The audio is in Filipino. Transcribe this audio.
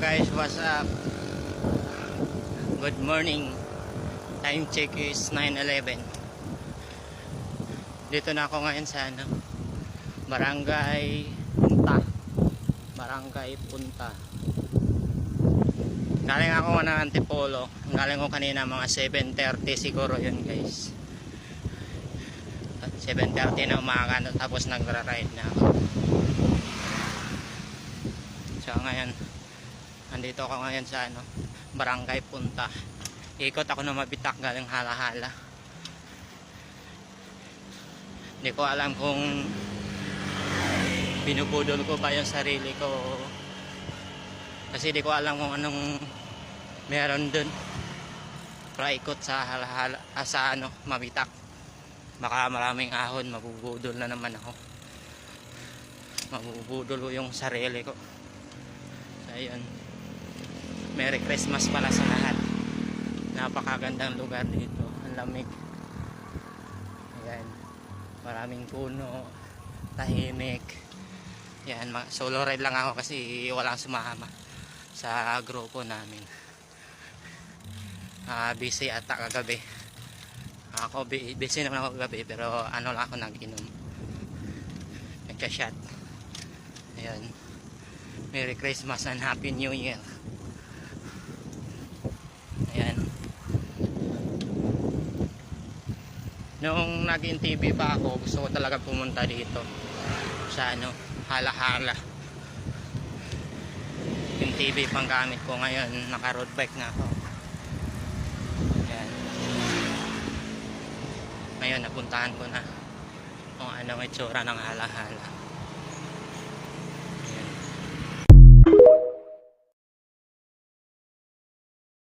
guys, what's up? Good morning. Time check is 9:11. Dito na ako ngayon sa Barangay Punta. Barangay Punta. Galing ako ng Antipolo. Galing ko kanina mga 7:30 siguro yun guys. 7:30 na umaga tapos nagra-ride na ako. So ngayon andito ako ngayon sa Barangay Punta. Ikot ako na Mabitak galing Hala-Hala. Hindi ko alam kung binubudol ko ba yung sarili ko kasi di ko alam kung anong meron dun. Para ikot sa Hala-Hala, sa Mabitak. Baka maraming ahon, mabubudol na naman ako. Mabubudol yung sarili ko. So ayun, Merry Christmas pala sa lahat. Napakagandang lugar dito, ang lamig. Ayan, maraming puno, tahimik. Yan, solo ride lang ako kasi walang sumama sa grupo namin. Busy ata kagabi. Ako busy naman ako kagabi pero lang ako nag-inom. Nagka-shot. Ayan, Merry Christmas and Happy New Year. Ayan. Noong naging TV pa ako, gusto ko talaga pumunta dito sa Hala-Hala. Yung TV pang gamit ko ngayon, naka road bike na ako. Ayan. Ngayon napuntahan ko na kung ano ang itsura ng Hala-Hala.